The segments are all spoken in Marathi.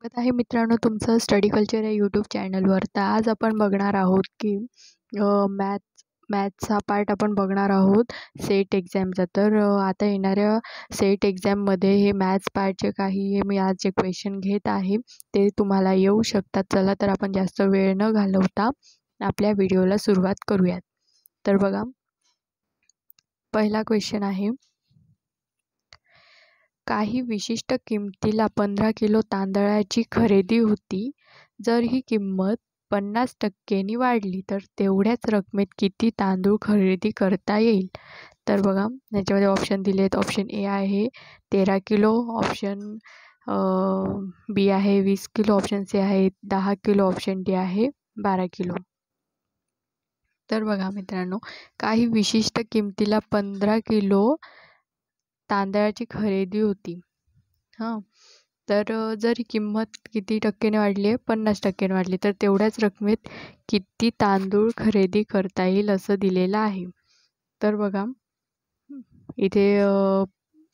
स्वागत आहे मित्रांनो तुमचं स्टडी कल्चर या यूट्यूब चॅनलवर. तर आज आपण बघणार आहोत की मॅथ्सचा पार्ट आपण बघणार आहोत सेट एक्झामचा. तर आता येणाऱ्या सेट एक्झाममध्ये हे मॅथ्स पार्टचे काही मी आज जे क्वेश्चन घेत आहे ते तुम्हाला येऊ शकतात. चला तर आपण जास्त वेळ न घालवता आपल्या व्हिडिओला सुरुवात करूयात. तर बघा, पहिला क्वेश्चन आहे, काही विशिष्ट किमतीला 15 किलो तांदळाची खरेदी होती. जर ही किंमत 50% वाढली तर तेवढ्याच रकमेत किती तांदूळ खरेदी करता येईल? तर बघा, याच्यामध्ये ऑप्शन दिले आहेत. ऑप्शन ए आहे 13 किलो, ऑप्शन बी आहे 20 किलो, ऑप्शन सी आहे 10 किलो, ऑप्शन डी आहे 12 किलो. तर बघा मित्रांनो, काही विशिष्ट किमतीला 15 किलो तांदळाची खरेदी होती. तर जर ही किंमत किती टक्क्याने वाढली आहे? 50% वाढली. तर तेवढ्याच रकमेत किती तांदूळ खरेदी करता येईल असं दिलेलं आहे. तर बघा, इथे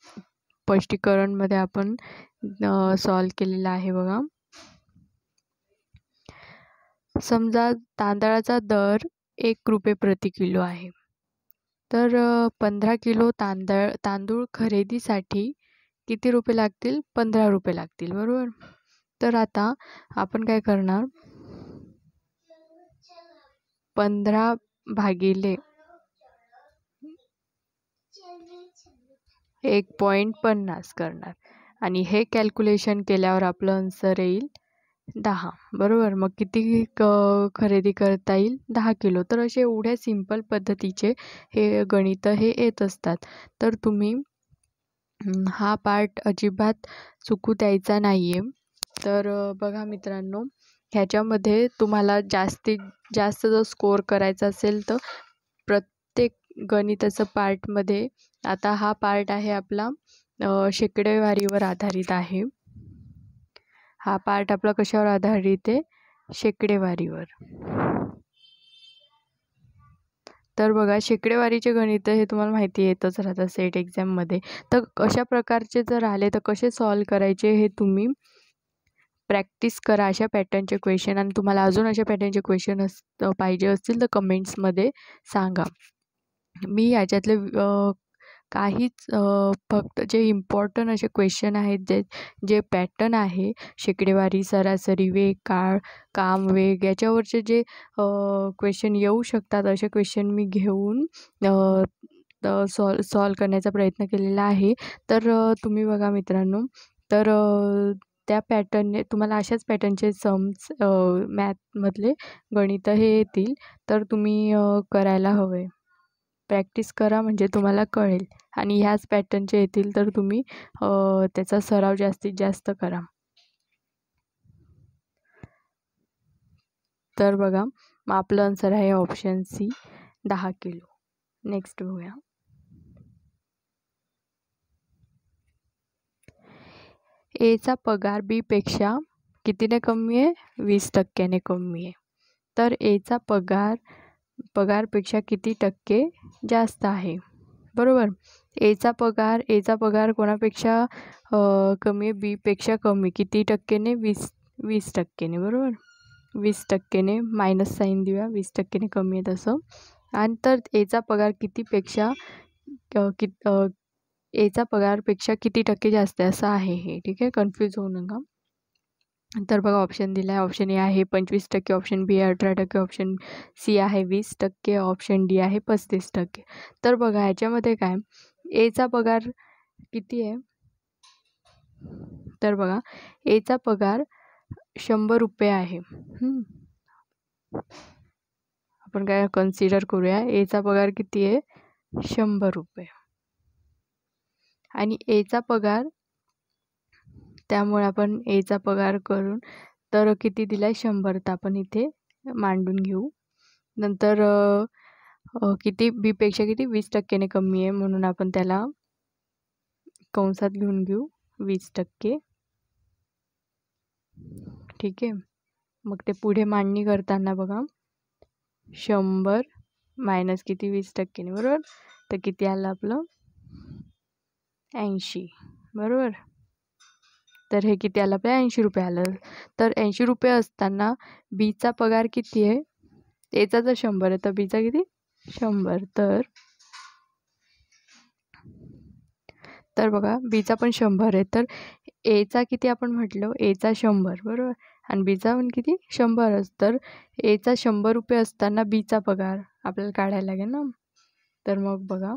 स्पष्टीकरणमध्ये आपण सॉल्व केलेलं आहे. बघा, समजा तांदळाचा दर 1 रुपये प्रति किलो आहे. तर 15 किलो तांदूळ खरेदीसाठी किती रुपये लागतील? 15 रुपये लागतील, बरोबर. तर आता आपण काय करणार, 15 भागिले 1.50 करणार आणि हे कॅल्क्युलेशन केल्यावर आपलं आन्सर येईल 10, बरोबर. मग किती खरेदी करता येईल? 10 किलो. तर असे एवढ्या सिंपल पद्धतीचे हे गणित हे येत असतात. तर तुम्ही हा पार्ट अजिबात चुकू द्यायचा नाही आहे. तर बघा मित्रांनो, ह्याच्यामध्ये तुम्हाला जास्तीत जास्त जर स्कोअर करायचा असेल तर प्रत्येक गणिताचं पार्टमध्ये, आता हा पार्ट आहे आपला शेकडेवारीवर आधारित आहे. हा पार्ट आपला कशावर आधारित आहे? शेकडेवारीवर. तर बघा, शेकडेवारीचे गणित हे तुम्हाला माहिती येतच राहतात सेट एक्झाममध्ये. तर अशा प्रकारचे जर आले तर कसे सॉल्व करायचे हे तुम्ही प्रॅक्टिस करा, अशा पॅटर्नचे क्वेश्चन. आणि तुम्हाला अजून अशा पॅटर्नचे क्वेश्चन पाहिजे असतील तर कमेंट्समध्ये सांगा. मी याच्यातले काहीच फक्त जे इम्पॉर्टंट असे क्वेश्चन आहेत, जे पॅटर्न आहे, शेकडेवारी, सरासरी वेग, काळ, काम, वेग, याच्यावरचे जे क्वेश्चन येऊ शकतात असे क्वेश्चन मी घेऊन सॉल्व करण्याचा प्रयत्न केलेला आहे. तर तुम्ही बघा मित्रांनो, तर त्या पॅटर्नने तुम्हाला अशाच पॅटर्नचे सम्स मॅथमधले गणितं हे येतील. तर तुम्ही करायला हवे, प्रॅक्टिस करा, म्हणजे तुम्हाला कळेल. आणि ह्याच पॅटर्नचे येतील तर तुम्ही त्याचा सराव जास्तीत जास्त करा. तर बघा, मग आपलं आन्सर आहे ऑप्शन सी 10 किलो. नेक्स्ट बघूया. एचा पगार बी पेक्षा कितीने कमी आहे? 20% कमी आहे. तर एचा पगारपेक्षा किती टक्के जास्त आहे? बरोबर. एचा पगार कोणापेक्षा कमी आहे? बी पेक्षा कमी. किती टक्केने? 20%ने, बरोबर. 20%ने, मायनस साईन देऊया, 20%ने कमी आहे तसं. आणि तर एचा पगार एचा पगारपेक्षा किती टक्के जास्त आहे असं आहे हे. ठीक आहे, कन्फ्यूज होऊ नका. तर बघा, ऑप्शन दिला आहे. ऑप्शन ए आहे 25%, ऑप्शन बी आहे 18%, ऑप्शन सी आहे 20%, ऑप्शन डी आहे 35%. तर बघा, ह्याच्यामध्ये काय, एचा पगार किती आहे? तर बघा, एचा पगार 100 रुपये आहे. आपण काय कन्सिडर करूया, एचा पगार किती आहे? 100 रुपये. आणि एचा पगार, त्यामुळे आपण एचा पगार करून तर किती दिला आहे? 100. तर आपण इथे मांडून घेऊ. नंतर किती, बीपेक्षा किती? 20%ने कमी आहे, म्हणून आपण त्याला कंसात घेऊन घेऊ 20%. ठीक आहे. मग ते पुढे मांडणी करताना बघा, 100 मायनस किती? 20%ने, बरोबर. तर किती आलं आपलं? 80, बरोबर. तर हे किती आलं आपल्याला 80 आलं. तर 80 असताना बीचा पगार किती आहे? एचा तर 100 आहे तर बीचा किती 100. तर बघा बीचा पण 100 आहे तर एचा किती आपण म्हटलं एचा 100 बरोबर आणि बीचा पण किती 100च. तर एचा 100 असताना बीचा पगार आपल्याला काढायला लागेल ना. तर मग बघा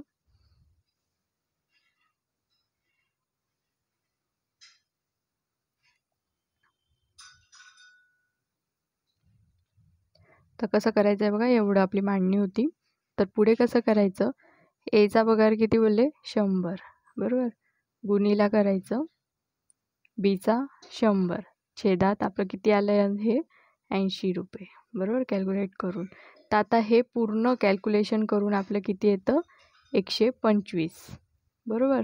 तर कसं करायचं आहे बघा एवढं आपली मांडणी होती. तर पुढे कसं करायचं एचा पगार किती बोलले 100 बरोबर गुणीला करायचं बीचा 100 छेदात आपलं किती आलं हे 80 बरोबर कॅल्क्युलेट करून. तर आता हे पूर्ण कॅल्क्युलेशन करून आपलं किती येतं 125 बरोबर.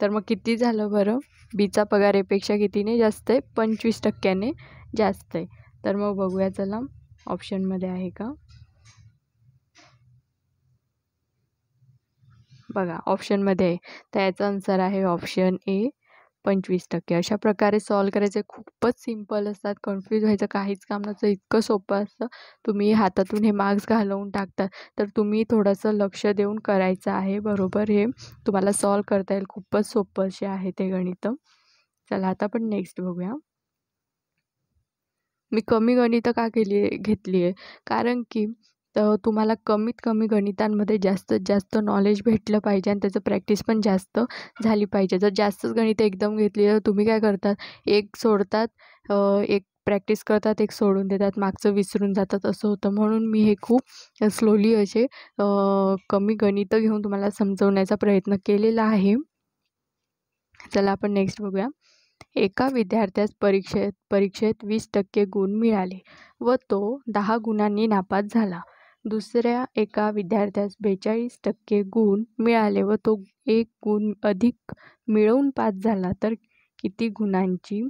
तर मग किती झालं बरं बीचा पगार एपेक्षा कितीने जास्त आहे 25% जास्त आहे. तर मग बघूया चला ऑप्शनमध्ये आहे का बघा ऑप्शनमध्ये आहे. तर याचा आन्सर आहे ऑप्शन ए 25%. अशा प्रकारे सॉल्व करायचे खूपच सिम्पल असतात. कन्फ्यूज व्हायचं काहीच काम नसतं. इतकं सोपं असतं. तुम्ही हातातून हे मार्क्स घालवून टाकतात. तर तुम्ही थोडंसं लक्ष देऊन करायचं आहे बरोबर. हे तुम्हाला सॉल्व करता येईल. खूपच सोपं असे आहे ते गणितं. चला आता आपण नेक्स्ट बघूया. मी कमी गणितं का घेतली आहे कारण की तुम्हाला कमीत कमी गणितांमध्ये जास्तीत जास्त नॉलेज भेटलं पाहिजे आणि त्याचं प्रॅक्टिस पण जास्त झाली पाहिजे. जर जास्तच गणितं एकदम घेतली तर तुम्ही काय करतात एक सोडतात एक प्रॅक्टिस करतात एक सोडून देतात मागचं विसरून जातात असं होतं. म्हणून मी हे खूप स्लोली असे कमी गणितं घेऊन तुम्हाला समजवण्याचा प्रयत्न केलेला आहे. चला आपण नेक्स्ट बघूया. एका विद्यार्थ्यास परीक्षेत 20% गुण मिळाले व तो 10 गुणांनी नापास झाला. दुसऱ्या एका विद्यार्थ्यास 42% गुण मिळाले व तो 1 गुण अधिक मिळवून पास झाला. तर किती गुणांची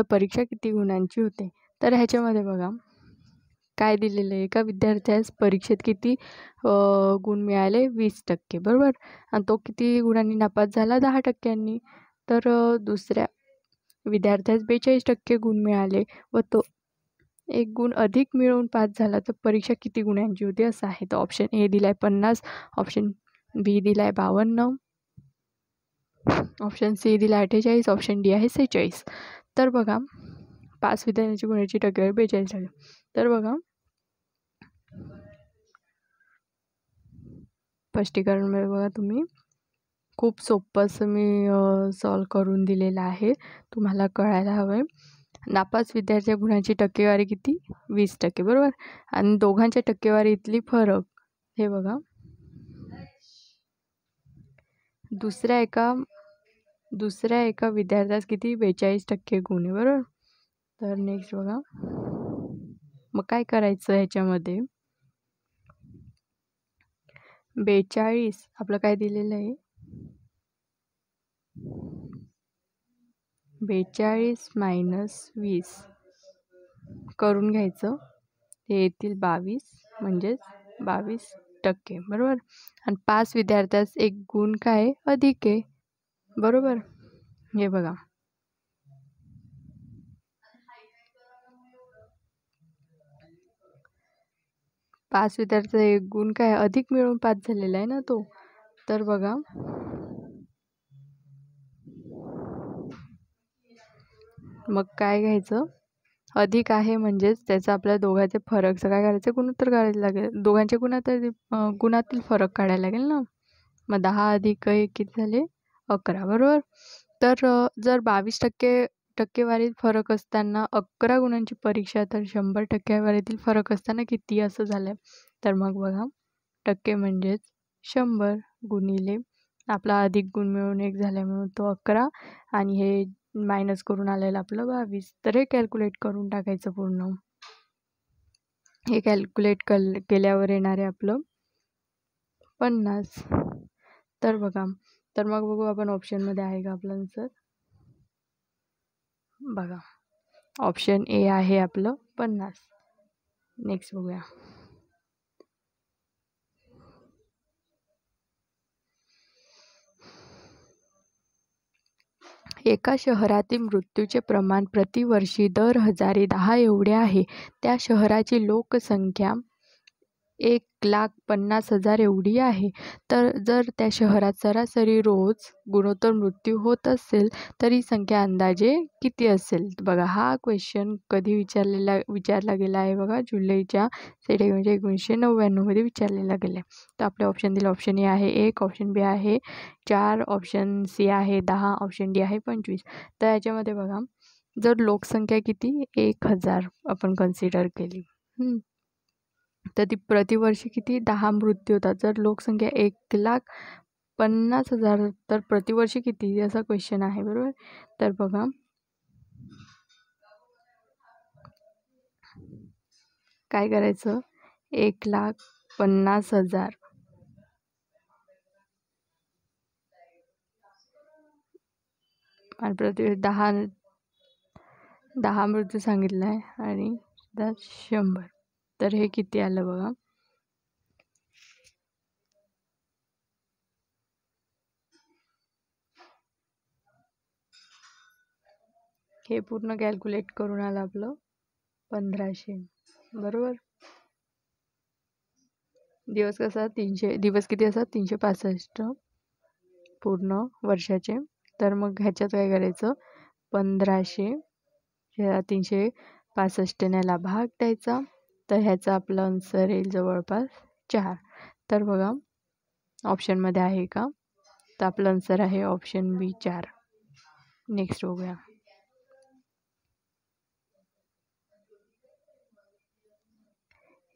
परीक्षा किती गुणांची होते? तर ह्याच्यामध्ये बघा काय दिलेलं आहे एका विद्यार्थ्यास परीक्षेत किती गुण मिळाले 20% बरोबर आणि तो किती गुणांनी नापास झाला 10%. तर दुसऱ्या विद्यार्थ्यास 42% गुण मिळाले व तो 1 गुण अधिक मिळवून पास झाला. तर परीक्षा किती गुणांची होती असं आहे. तर ऑप्शन ए दिलाय 50, ऑप्शन बी दिलाय 52, ऑप्शन सी दिला 48, ऑप्शन डी आहे 46. तर बघा 5 विद्यार्थ्यांची गुणांची टक्केवारी 42 झाली. तर बघा स्पष्टीकरणमध्ये बघा तुम्ही खूप सोपं असं मी सॉल्व करून दिलेलं आहे. तुम्हाला कळायला हवं आहे. नापास विद्यार्थी गुणांची टक्केवारी किती 20% बरोबर आणि दोघांच्या टक्केवारीतली फरक हे बघा दुसऱ्या एका विद्यार्थ्यास किती 42% गुण आहे बरोबर. तर नेक्स्ट बघा मग काय करायचं ह्याच्यामध्ये 42 आपलं काय दिलेलं आहे 42 - 20 करून घ्यायचं हे येतील 22 म्हणजेच 22% बरोबर आणि 5 विद्यार्थ्यास एक गुण काय अधिक आहे बरोबर. हे बघा 5 विद्यार्थ्याचा एक गुण काय अधिक मिळवून पास झालेला आहे ना तो. तर बघा मग काय घ्यायचं अधिक आहे म्हणजेच त्याचा आपल्या दोघांचे फरकचं काय करायचं गुणोत्तर काढायला लागेल. दोघांचे गुणातील फरक काढायला लागेल ना. मग 10 अधिक 1 किती झाले 11 बरोबर. तर जर 22% टक्केवारीत फरक असताना 11 गुणांची परीक्षा तर 100 टक्केवारीतील फरक असताना किती असं झालं. तर मग बघा टक्के म्हणजेच 100 गुणिले आपला अधिक गुण मिळून 1 झाला म्हणून तो 11 आणि हे मायनस करून आलेलं आपलं 22. तर हे कॅल्क्युलेट करून टाकायचं पूर्ण. हे कॅल्क्युलेट केल्यावर येणार आहे आपलं 50. तर बघा तर मग बघू आपण ऑप्शनमध्ये आहे का आपलं आन्सर. बघा ऑप्शन ए आहे आपलं 50. नेक्स्ट बघूया. एका शहरातील मृत्यूचे प्रमाण प्रतिवर्षी दर 1010 एवढे आहे. त्या शहराची लोकसंख्या 1,50,000 एवढी आहे. तर जर त्या शहरात सरासरी रोज गुणोत्तर मृत्यू होत असेल तर ही संख्या अंदाजे किती असेल? बघा, हा क्वेश्चन कधी विचारला गेला आहे बघा, जुलैच्या सेट म्हणजे 1999 मध्ये विचारलेला गेला आहे. तर आपले ऑप्शन दिले. ऑप्शन ए आहे 1, ऑप्शन बी आहे 4, ऑप्शन सी आहे 10, ऑप्शन डी आहे 25. तर याच्यामध्ये बघा, जर लोकसंख्या किती 1,000 आपण कन्सिडर केली, तर ती प्रतिवर्षी किती 10 मृत्यू होतात. जर लोकसंख्या 1,50,000 तर प्रतिवर्षी किती, असा क्वेश्चन आहे, बरोबर. तर बघा, काय करायचं, 1,50,000 आणि प्रति 10 मृत्यू सांगितला आहे आणि 100. तर हे किती आलं बघा, हे पूर्ण कॅल्क्युलेट करून आलं आपलं 1500, बरोबर. दिवस कसा 300, दिवस किती असतात 365 पूर्ण वर्षाचे. तर मग ह्याच्यात काय करायचं, 1500 365 भाग द्यायचा. तर ह्याचा आपला आन्सर येईल जवळपास 4. तर बघा, ऑप्शनमध्ये आहे का, तर आपलं आन्सर आहे ऑप्शन बी 4. नेक्स्ट बघूया.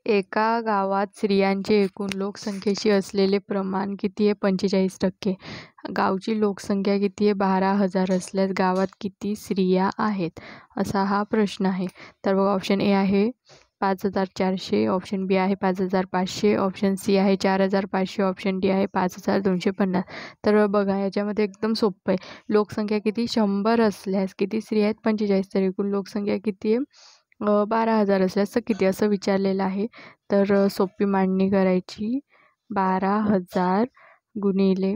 एका गावात स्त्रियांचे एकूण लोकसंख्येशी असलेले प्रमाण किती आहे? 45%. गावची लोकसंख्या किती आहे? 12,000 असल्यास गावात किती स्त्रिया आहेत? असा हा प्रश्न आहे. तर बघा, ऑप्शन ए आहे 5,400, ऑप्शन बी आहे 5,500, ऑप्शन सी आहे 4,500, ऑप्शन डी आहे 5,250. तर बघा, याच्यामध्ये एकदम सोपं आहे. लोकसंख्या किती 100 असल्यास किती स्त्रिया आहेत? 45. तर एकूण लोकसंख्या किती आहे? 12,000 असल्यास किती, असं विचारलेलं आहे. तर सोपी मांडणी करायची, 12,000 गुणिले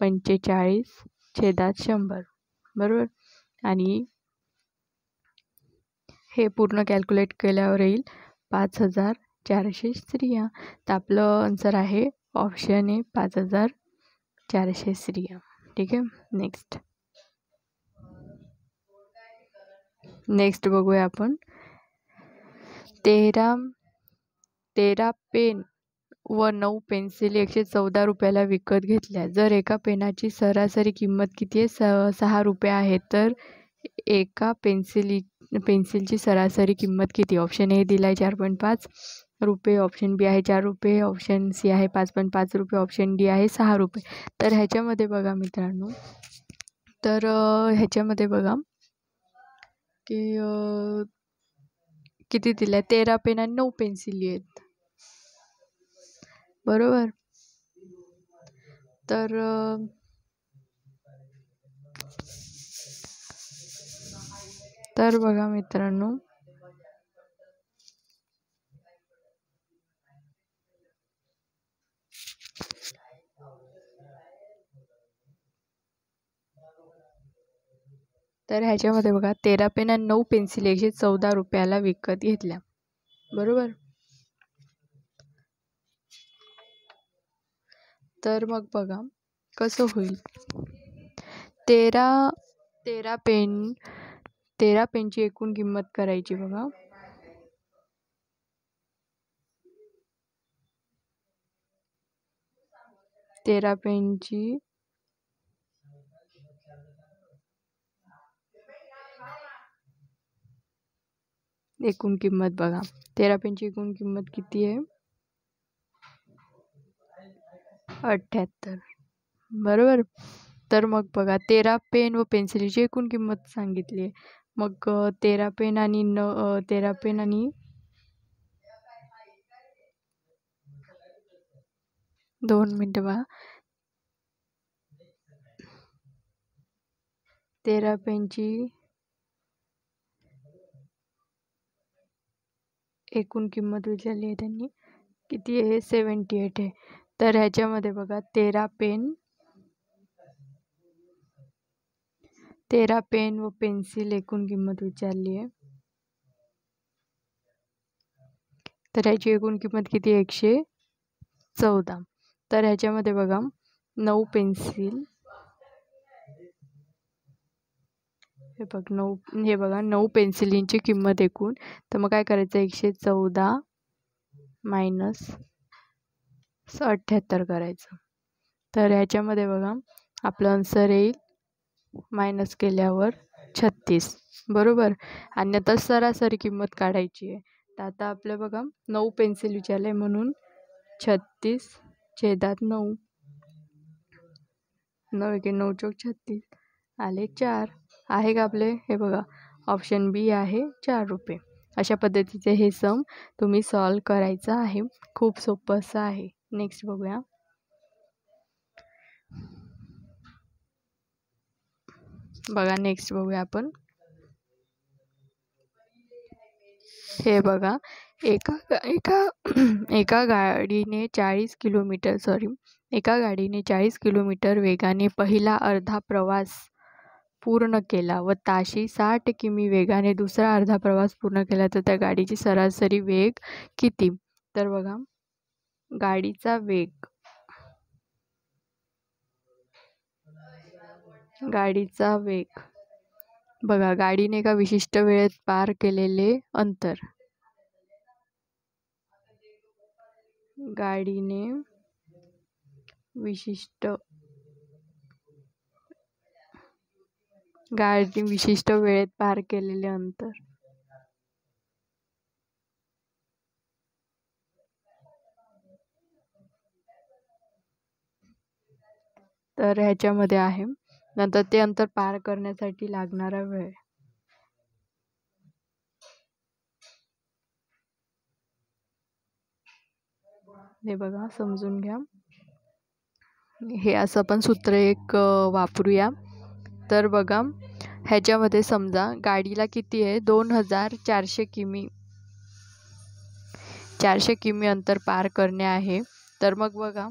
45/100, बरोबर. आणि हे पूर्ण कॅल्क्युलेट केल्यावर येईल 5,400 स्त्रिया. तर आपलं आन्सर आहे ऑप्शन ए 5,400 स्त्रिया. ठीक आहे. नेक्स्ट बघूया आपण. 13 पेन व 9 पेन्सिल 114 रुपयाला विकत घेतल्या. जर एका पेनाची सरासरी किंमत किती आहे? 6 रुपये आहे. तर एका पेन्सिलची सरासरी किंमत किती? ऑप्शन ए दिला आहे 4.5 रुपये, ऑप्शन बी आहे 4 रुपये, ऑप्शन सी आहे 5.5 रुपये, ऑप्शन डी आहे 6 रुपये. तर ह्याच्यामध्ये बघा मित्रांनो, तर ह्याच्यामध्ये बघा की किती दिलं आहे, 13 पेन आणि 9 पेन्सिली आहेत, बरोबर. तर बघा मित्रांनो, तर ह्याच्यामध्ये बघा 13 पेन आणि 9 पेन्सिल 114 रुपयाला विकत घेतल्या, बरोबर. तर मग बघा कसं होईल. 13 पेनची एकूण किंमत करायची बघा. तेरा पेनची एकूण किंमत बघा. 13 पेनची एकूण किंमत किती आहे? 78, बरोबर. तर मग बघा, 13 पेन व पेन्सिलची एकूण किंमत सांगितली आहे. मग 13 पेन आणि 2 मिनिटं बघा. 13 पेनची एकूण किंमत विचारली आहे त्यांनी, किती आहे? 78 आहे. तर ह्याच्यामध्ये बघा 13 पेन 13 पेन व पेन्सिल एकूण किंमत विचारली आहे. तर ह्याची एकूण किंमत किती? 114. तर ह्याच्यामध्ये बघा 9 पेन्सिल, हे बघा 9 पेन्सिलींची किंमत एकूण. तर मग काय करायचं? 114 मायनस 78 करायचं. तर ह्याच्यामध्ये बघा आपलं आन्सर येईल मायनस केल्यावर 36, बरोबर. आणि आता सरासरी किंमत काढायची आहे. तर आता आपलं बघा 9 पेन्सिल विचारले म्हणून 36/9. 9 एके 9 चौक 36 आले 4. आहे का आपले? हे बघा ऑप्शन बी आहे 4 रुपये. अशा पद्धतीचे हे सम तुम्ही सॉल्व करायचं आहे. खूप सोपं असं आहे. नेक्स्ट बघूया. नेक्स्ट बघूया आपण. हे बघा एका गाडीने 40 किलोमीटर वेगाने पहिला अर्धा प्रवास पूर्ण केला व ताशी 60 किमी वेगाने दुसरा अर्धा प्रवास पूर्ण केला, तर त्या गाडीची सरासरी वेग किती? तर बघा गाडीचा वेग बघा गाडीने एका विशिष्ट वेळेत पार केलेले अंतर. गाडीने विशिष्ट वेळेत पार केलेले अंतर. तर ह्याच्यामध्ये आहे नंतर ते अंतर पार करण्यासाठी लागणारा वेळ. हे बघा समजून घ्या. हे असं आपण सूत्र एक वापरूया. तर बघा ह्याच्यामध्ये समजा गाडीला किती आहे? 2400 किमी 400 किमी अंतर पार करणे आहे. तर मग बघा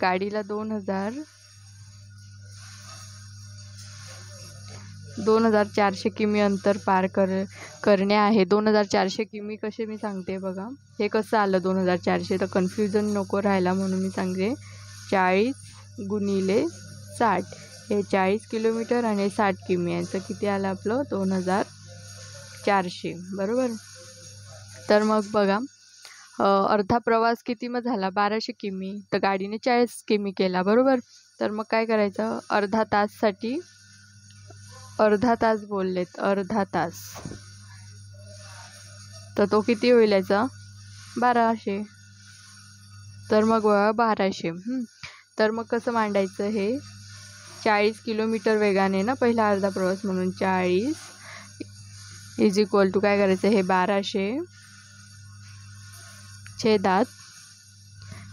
गाडीला 2400 किमी अंतर पार करणे आहे. 2400 किमी कसे मी सांगते बघा. हे कसं आलं 2400? तर कन्फ्युजन नको राहायला म्हणून मी सांगते 40 गुणिले 60. हे 40 किलोमीटर आणि 60 किमी यांचं किती आलं आपलं? 2400, बरोबर. तर मग बघा अर्धा प्रवास किती मग झाला? 1200 किमी. तर गाडीने 40 किमी केला, बरोबर. तर मग काय करायचं? अर्धा तास बोललेत, अर्धा तास. तर तो किती होईल याचा? 1200. तर मग 1200. तर मग कसं मांडायचं हे? 40 किलोमीटर वेगाने ना पहिला अर्धा प्रवास, म्हणून 40 इज इक्वल टू काय करायचं? हे 1200 छेदात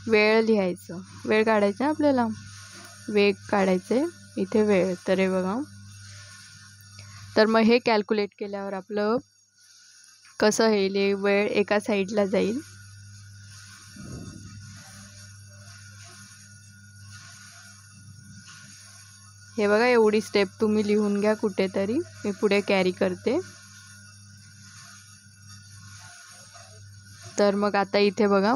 वेळ लिहायचं. वेळ काढायचा आपल्याला, वेग काढायचे इथे वेळ. तर हे बघा तर मग हे कॅल्क्युलेट केल्यावर आपलं कसं होईल? वेळ एका साईडला जाईल. हे बघा एवढी स्टेप तुम्ही लिहून घ्या कुठेतरी, मी पुढे कॅरी करते. तर मग आता इथे बघा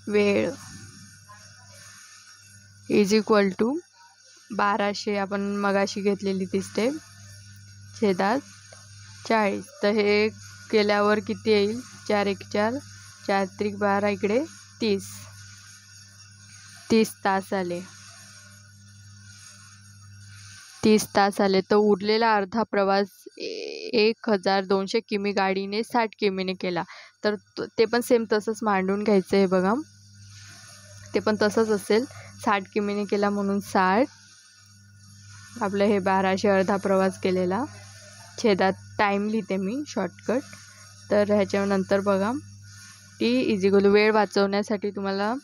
वेळ इज इक्वल टू 1200 आपण मगाशी घेतलेली ती स्टेप छेदात 40. तर हे केल्यावर किती येईल? 4 1 4 4 त्रिक 12 इकडे 30 तास आले. 30 तास आले. तर उरलेला अर्धा प्रवास 1200 किमी गाडीने 60 किमीने केला. तर ते पण सेम तसंच मांडून घ्यायचं आहे बघा. ते पण तसंच असेल. 60 किमीने केला म्हणून 60. आपलं हे 1200 अर्धा प्रवास केलेला छेदात टाईम लिहिते मी शॉर्टकट. तर ह्याच्यानंतर बघा टी इज इक्वल वेळ वाचवण्यासाठी तुम्हाला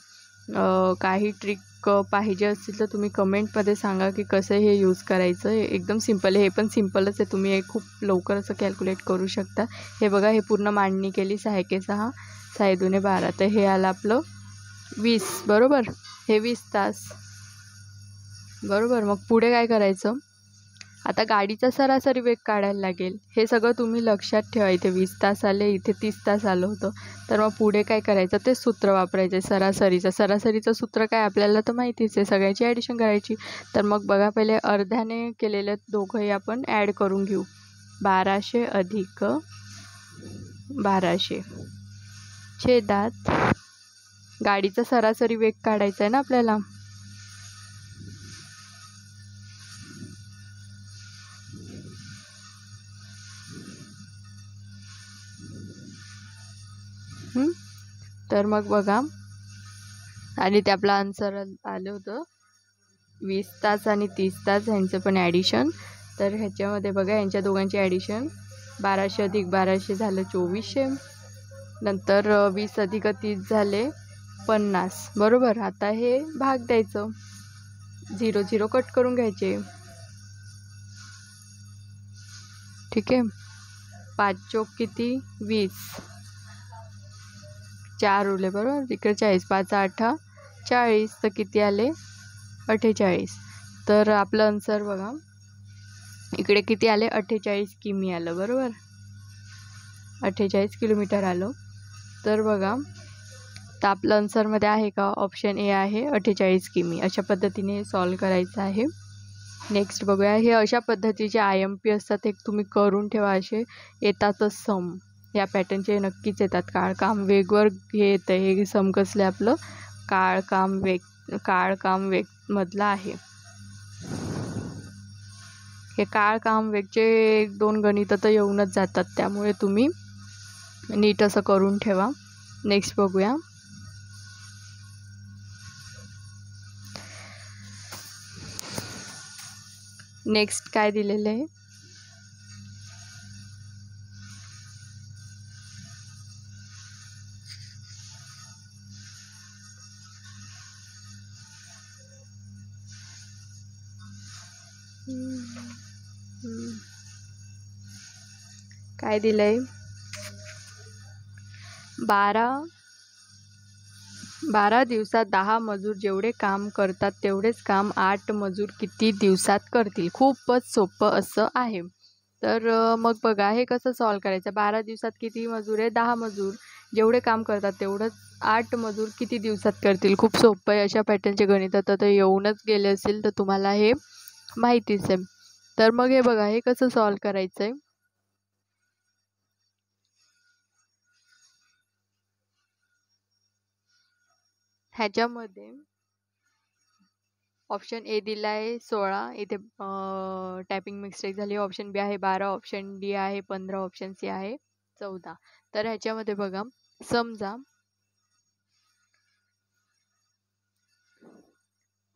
काही ट्रिक पाहिजे असतील तर तुम्ही कमेंटमध्ये सांगा की कसं हे यूज करायचं. एकदम सिम्पल आहे. हे पण सिम्पलच आहे. तुम्ही हे खूप लवकर असं कॅल्क्युलेट करू शकता. हे बघा हे पूर्ण मांडणी केली 6 एके 6 6 दुने 12. तर हे आलं आपलं 20, बरोबर. हे 20 तास. बरोबर. मग पुढे काय करायचं? आता गाडीचा सरासरी वेग काढायला लागेल. हे सगळं तुम्ही लक्षात ठेवा. इथे 20 तास आले, इथे 30 तास आलं होतं. तर मग पुढे काय करायचं? ते सूत्र वापरायचं सरासरीचं. सरासरीचं सूत्र काय आपल्याला तर माहितीच आहे. सगळ्याची ॲडिशन करायची. तर मग बघा पहिले अर्ध्याने केलेले दोघंही आपण ॲड करून घेऊ. 1200 अधिक 1200 छेदात गाडीचा सरासरी वेग काढायचा आहे ना आपल्याला. तर मग बघा आणि ते आपलं आन्सर आलं होतं 20 तास आणि 30 तास ह्यांचं पण ॲडिशन. तर ह्याच्यामध्ये बघा यांच्या दोघांची ॲडिशन 1200 अधिक 1200 झालं 2400. नंतर 20 अधिक 30 झाले 50. बरोबर. आता हे भाग द्यायचं. 0 0 कट करून घ्यायचे. ठीक आहे. 5 चोक किती? 20. 4 उरले बरोबर. इकडे 40. 5 8 40. तर किती आले? 48. तर आपलं आन्सर बघा इकडे किती आले? 48 किमी आलं. बरोबर. 48 किलोमीटर आलं. तर बघा तर आपलं आन्सरमध्ये आहे का? ऑप्शन ए आहे 48 किमी. अशा पद्धतीने सॉल्व करायचं आहे. नेक्स्ट बघूया. हे अशा पद्धतीचे IMP असतात. एक तुम्ही करून ठेवा. असे येतातच सम. या पॅटर्नचे नक्कीच येतात. काळ काम वेगवर हे येतं. हे सम कसले आपलं काळ काम वेग मधलं आहे. हे काळ काम वेगचे 1-2 गणितं तर येऊनच जातात. त्यामुळे तुम्ही नीट असं करून ठेवा. नेक्स्ट बघूया. नेक्स्ट काय दिलेलं आहे? काय दिलंय? 12 दिवसात 10 मजूर जेवढे काम करतात तेवढेच काम 8 मजूर किती दिवसात करतील? खूपच सोपं असं आहे. तर मग बघा हे कसं सॉल्व करायचं? 12 दिवसात किती मजूर आहे? 10 मजूर. जेवढे काम करतात तेवढंच 8 मजूर किती दिवसात करतील? खूप सोपं आहे. अशा पॅटर्नचे गणित तर येऊनच गेले असेल तर तुम्हाला हे माहितीच आहे. तर मग हे बघा हे कसं सॉल्व करायचं आहे? ह्याच्यामध्ये ऑप्शन ए दिला आहे 16. इथे टायपिंग मिस्टेक झाली. ऑप्शन बी आहे 12. ऑप्शन डी आहे 15. ऑप्शन सी आहे 14. तर ह्याच्यामध्ये बघा समजा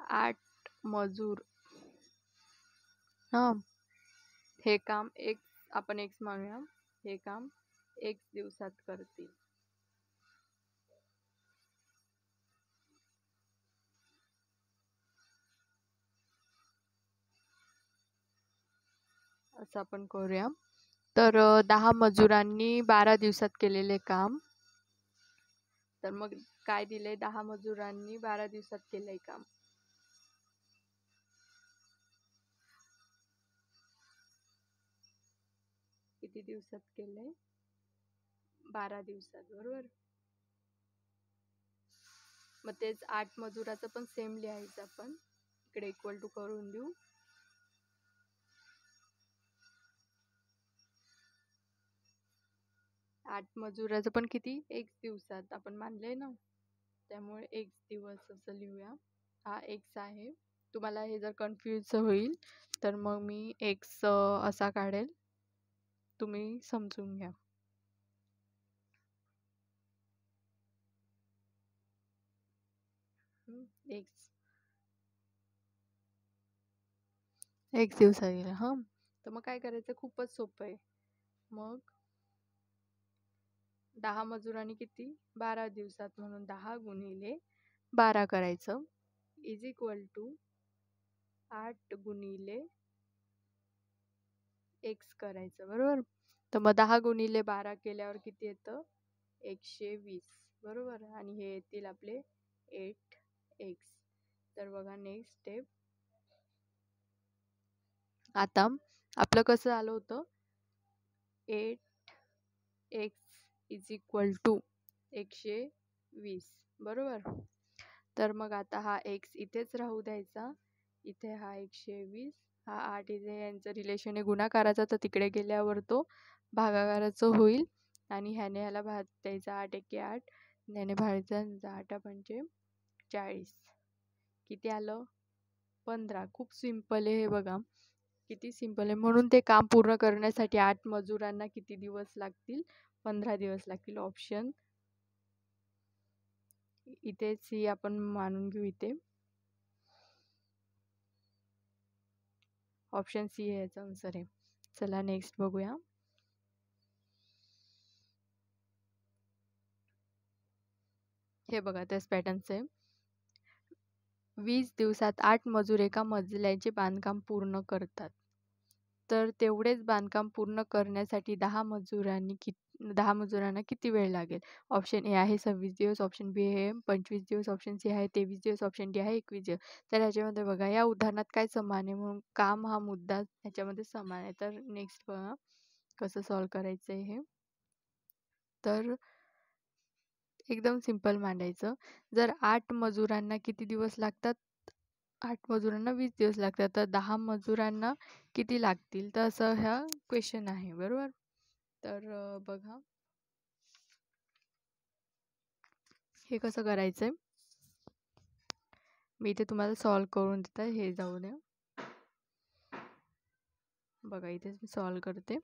8 मजूर हां हे काम आपण एक्स मानूया. हे काम एक्स दिवसात करतील. असं आपण करूया. तर 10 मजुरांनी 12 दिवसात केलेले काम. तर मग काय दिलंय? 10 मजुरांनी 12 दिवसात केलंय काम. किती दिवसात केलंय? 12 दिवसात. बरोबर. मग तेच 8 मजुराचं पण सेम लिहायचं आपण. इकडे इक्वल टू करून देऊ. 8 मजुराचं पण किती? 1 दिवसात आपण मानलंय ना. त्यामुळे 1 दिवस असं लिहूया. हा एक्स आहे. तुम्हाला हे जर कन्फ्यूज होईल तर मग मी एक्स असा काढेल. तुम्ही समजून घ्या. एक्स दिवसात गेला. हां तर मग काय करायचं? खूपच सोपं आहे. मग 10 मजुरांनी किती? 12 दिवसात. म्हणून 10 गुणिले 12 करायचं इज इक्वल टू 8 गुणिले एक्स करायचं. बरोबर. तर मग 10 गुणिले 12 केल्यावर किती येतं? 120. बरोबर. आणि हे येतील आपले 8x. तर बघा नेक्स्ट स्टेप आता आपलं कसं आलं होतं, 8x इज इक्वल टू 120, बरोबर. तर मग आता हा x इथेच राहू द्यायचा, इथे हा 120, हा 8 इथे यांचं रिलेशन आहे गुणाकाराचा, तर तिकडे गेल्यावर तो भागाकाराचं होईल आणि ह्याने ह्याला भाग द्यायचा, 8 एके 8, ह्याने भागायचा 8 पंचे 40. किती आलं? 15. खूप सिंपल आहे हे बघा, किती सिंपल आहे. म्हणून ते काम पूर्ण करण्यासाठी 8 मजुरांना किती दिवस लागतील? 15 दिवस लागतील. ऑप्शन इथेच सी आपण मानून घेऊ इथे. ऑप्शन सी हे याचा आन्सर आहे. चला नेक्स्ट बघूया. हे बघा त्याच पॅटर्नचं आहे. 20 दिवसात 8 मजूर एका मजल्याचे बांधकाम पूर्ण करतात. तर तेवढेच बांधकाम पूर्ण करण्यासाठी 10 मजुरांना किती वेळ लागेल? ऑप्शन ए आहे 26 दिवस, ऑप्शन बी आहे 25 दिवस, ऑप्शन सी आहे 23 दिवस, ऑप्शन डी आहे 21 दिवस. तर ह्याच्यामध्ये बघा या उदाहरणात काय समान आहे, म्हणून काम हा मुद्दा ह्याच्यामध्ये समान आहे. तर नेक्स्ट बघा कसं सॉल्व करायचं आहे हे. तर एकदम सिंपल मांडायचं. जर 8 मजुरांना किती दिवस लागतात? 8 मजुरांना 20 दिवस लागतात. तर 10 मजुरांना किती लागतील? तर असं हा क्वेश्चन आहे, बरोबर. तर बघा हे कसं करायचंय, मी इथे तुम्हाला सॉल्व करून देत आहे. हे जाऊ द्या. बघा इथेच मी सॉल्व करते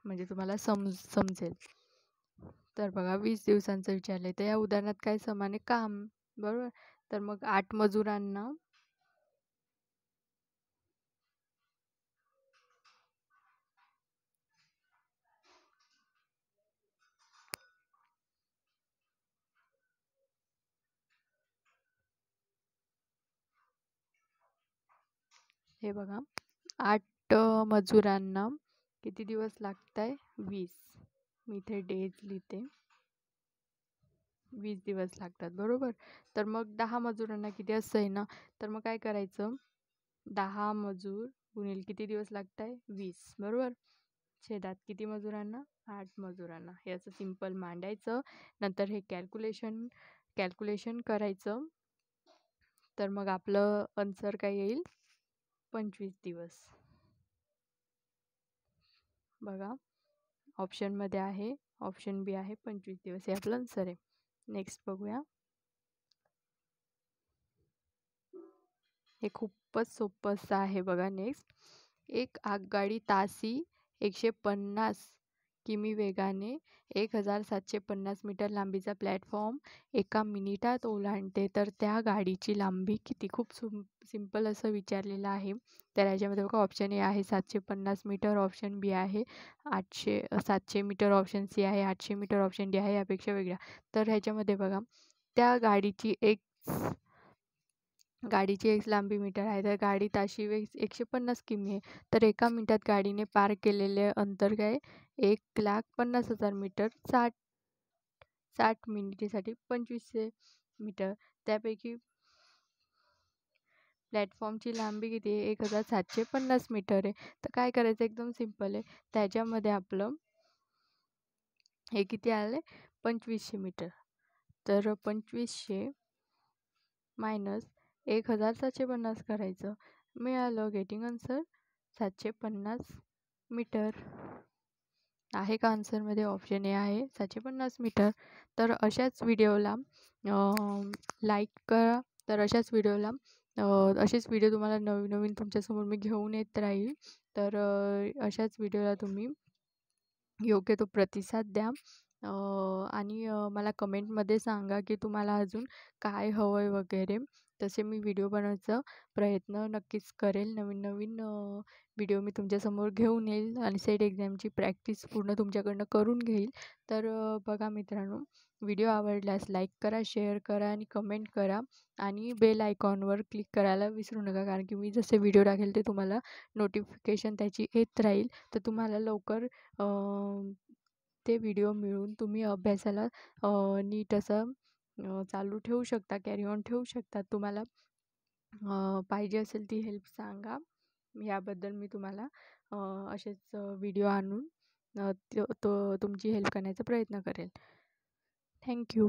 म्हणजे तुम्हाला समजेल. तर बघा 20 दिवसांचं विचारलंय, तर या उदाहरणात काय समान आहे? काम, बरोबर. तर मग 8 मजुरांना हे बघा 8 मजुरांना किती दिवस लागताय? 20. मी इथे डेज लिहिते. 20 दिवस लागतात, बरोबर. तर मग 10 मजुरांना किती असं आहे ना, तर मग काय करायचं, 10 मजूर गुणिले किती दिवस लागताय? 20, बरोबर. छेदात किती मजुरांना? 8 मजुरांना. हे असं सिंपल मांडायचं. नंतर हे कॅल्क्युलेशन करायचं. तर मग आपलं आन्सर काय येईल? 25 दिवस. बघा ऑप्शनमध्ये आहे, ऑप्शन बी आहे 25 दिवस, हे आपलं आन्सर आहे. नेक्स्ट बघूया. हे खूपच सोपं असं आहे बघा. नेक्स्ट, एक आगगाडी तासी 150 किमी वेगाने 1750 मीटर लांबीचा प्लॅटफॉर्म एका मिनिटात ओलांडते, तर त्या गाडीची लांबी किती? खूप सिंपल असं विचारलेलं आहे. तर याच्यामध्ये बघा ऑप्शन ए आहे 750 मीटर, ऑप्शन बी आहे 700 मीटर, ऑप्शन सी आहे 800 मीटर, ऑप्शन डी आहे यापेक्षा वेगळा. तर ह्याच्यामध्ये बघा त्या गाडीची एक लांबी मीटर आहे, तर गाडी ताशी वेग 150 किमी आहे. तर एका मिनिटात गाडीने पार केलेले अंतर काय? 1,50,000 मीटर. 60 मिनिटासाठी 2500 मीटर. त्यापैकी प्लॅटफॉर्मची लांबी किती आहे? 1750 मीटर आहे. तर काय करायचं, एकदम सिंपल आहे. त्याच्यामध्ये आपलं हे किती आलं आहे? 2500 मीटर. तर 2500 मायनस 1750 करायचं. मिळालं गेटिंग आन्सर 750 मीटर. आहे का आन्सरमध्ये? ऑप्शन ए आहे 750 मीटर. तर अशाच व्हिडिओला लाईक करा. तर अशाच व्हिडिओला असेच व्हिडिओ तुम्हाला नवीन नवीन तुमच्यासमोर मी घेऊन येत राहील. तर अशाच व्हिडिओला तुम्ही योग्य तो प्रतिसाद द्या. आणि मला कमेंटमध्ये सांगा की तुम्हाला अजून काय हवं आहे वगैरे. तसे मी व्हिडिओ बनवायचा प्रयत्न नक्कीच करेल. नवीन नवीन व्हिडिओ मी तुमच्यासमोर घेऊन येईल आणि सेट एक्झामची प्रॅक्टिस पूर्ण तुमच्याकडनं करून घेईल. तर बघा मित्रांनो, व्हिडिओ आवडल्यास लाईक करा, शेअर करा आणि कमेंट करा आणि बेल आयकॉनवर क्लिक करायला विसरू नका, कारण की मी जसे व्हिडिओ टाकेल ते तुम्हाला नोटिफिकेशन त्याची येत राहील. तर तुम्हाला लवकर ते व्हिडिओ मिळून तुम्ही अभ्यासाला नीट असं चालू ठेवू शकता, कॅरी ऑन ठेवू शकता. तुम्हाला पाहिजे असेल ती हेल्प सांगा. याबद्दल मी तुम्हाला असेच व्हिडिओ आणून तुमची हेल्प करण्याचा प्रयत्न करेल. Thank you.